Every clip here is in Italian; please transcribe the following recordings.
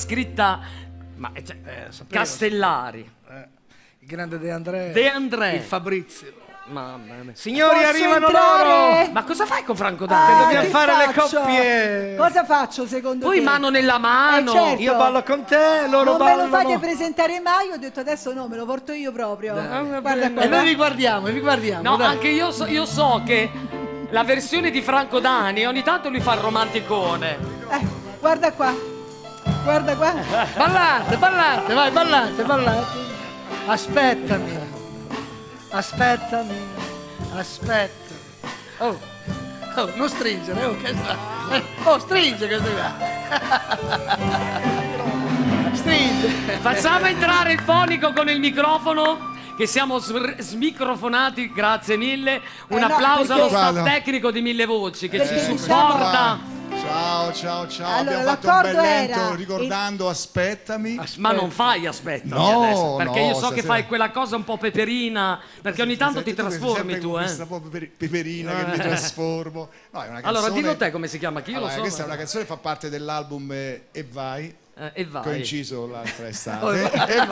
scritta Castellari. Il grande De André. De André. Il Fabrizio. Mamma mia. Signori, Posso arrivano entrare? loro! Ma cosa fai con Franco D'Arco? Dobbiamo che fare le faccio? coppie! Cosa faccio secondo Poi te? mano nella mano. Certo. Io ballo con te, loro Non ballano. me lo fate presentare mai, ho detto adesso no, me lo porto io proprio. Guarda qua. E noi vi guardiamo, No, dai. anche io so che la versione di Franco Dani ogni tanto lui fa il romanticone. Guarda qua. Guarda qua. Ballate, vai, ballate. Aspettami. Aspetta. Oh, non stringere, che fa? Stringe questo qua. Stringe. Facciamo entrare il fonico con il microfono, che siamo smicrofonati, grazie mille. Un no, applauso allo perché- staff tecnico di Mille Voci che ci Perché supporta. Ciao. Allora, Abbiamo fatto un l'accordo bel lento era- ricordando Aspettami. Ma non fai aspetta No, adesso, perché no, io so che stasera- fai quella cosa un po' peperina, perché ogni tanto ti trasformi sempre tu, con questa peperina che mi trasformo. No, è una canzone... Allora dillo te come si chiama, che io Allora, lo so. questa è una canzone che fa parte dell'album E Vai. E vai. Che ho inciso l'altra estate. Oh, E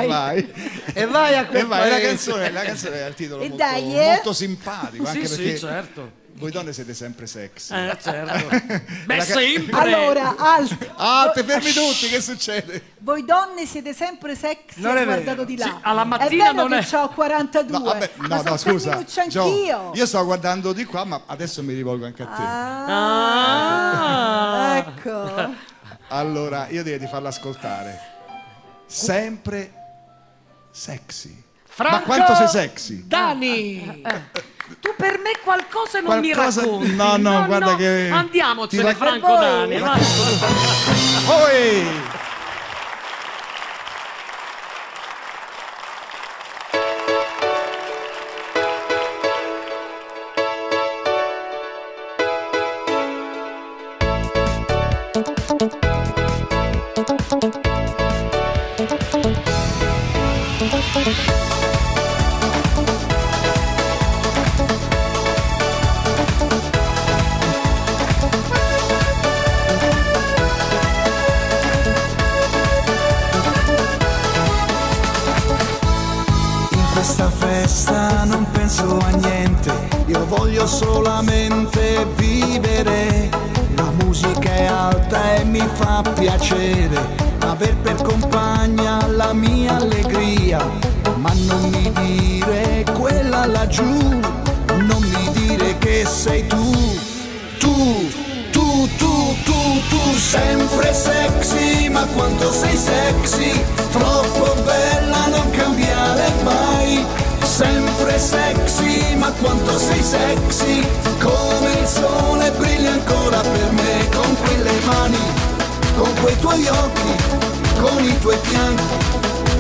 vai. E vai a quel E vai, paese. la canzone ha il titolo E molto, dai, molto simpatico, Sì, anche sì, perché certo. voi donne siete sempre sexy. Certo. Beh, sempre. Allora, Alte, fermi tutti, che succede? voi donne siete sempre sexy, Non è ho vero. guardato di là. Sì, alla mattina è vero non che ho 42. No, vabbè, ma sono scusa. femminuccia Gio, anch'io. io sto guardando di qua, ma adesso mi rivolgo anche a te. Ah. Ecco. Allora, io direi di farla ascoltare. Sempre sexy. Franco Ma quanto sei sexy? Dani! Tu per me qualcosa non mi Qualcosa- racconti. No, guarda che- Andiamocene, ti rac- Franco voi. Dani. vai. Oi! In questa festa non penso a niente, io voglio solamente vivere. La musica è alta e mi fa piacere aver per compagna la mia allegria. Ma non mi dire quella laggiù, non mi dire che sei tu. Tu, sempre sexy, ma quanto sei sexy, troppo bella, non cambiare mai. Sempre sexy, ma quanto sei sexy, come il sole brilla ancora per me, con quelle mani, con quei tuoi occhi, con i tuoi fianchi,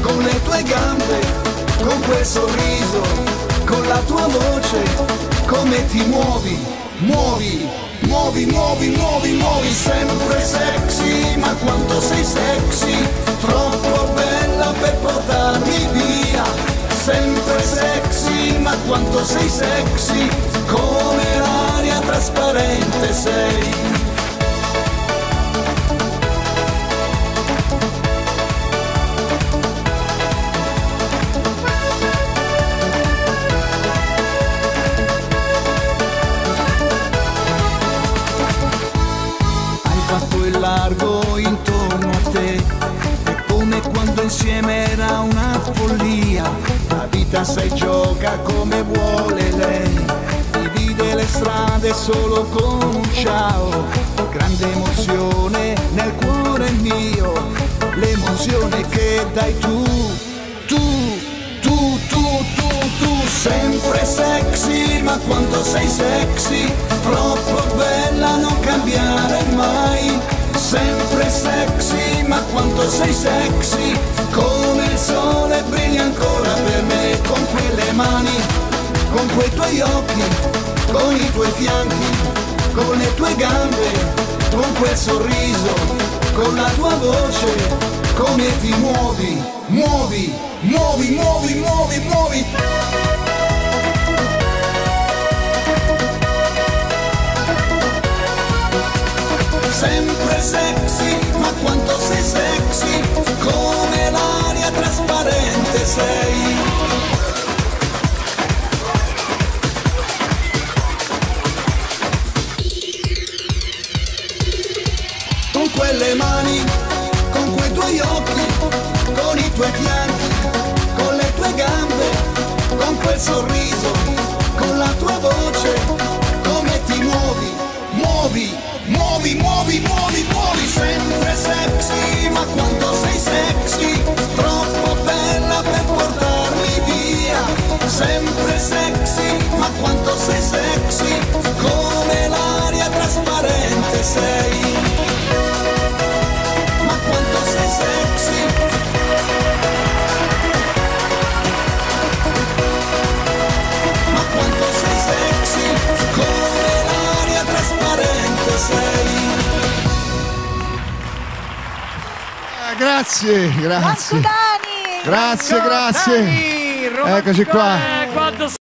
con le tue gambe, con quel sorriso, con la tua voce, come ti muovi, sempre sexy, ma quanto sei sexy, troppo bella per portarmi via. Sempre sexy, ma quanto sei sexy, come l'aria trasparente sei. Largo intorno a te, è come quando insieme era una follia. La vita si gioca come vuole lei, divide le strade solo con un ciao. Grande emozione nel cuore mio, l'emozione che dai tu, sempre sexy, ma quanto sei sexy, troppo bella, non cambiare mai. Sempre sexy, ma quanto sei sexy, come il sole brilla ancora per me, con quelle mani, con quei tuoi occhi, con i tuoi fianchi, con le tue gambe, con quel sorriso, con la tua voce, come ti muovi. Sempre sexy, ma quanto sei sexy, con i tuoi fianchi, con le tue gambe, con quel sorriso, con la tua voce, come ti muovi, muovi, muovi, muovi, muovi, muovi, sempre sexy, ma quanto sei sexy, troppo bella per portarmi via, sempre sexy, ma quanto sei sexy, come l'aria trasparente sei, ma quanto sei sexy, ma quanto sei sexy, come l'aria trasparente sei. Grazie, grazie. Marco Dani! Grazie, grazie. Dai, Eccoci qua. quanto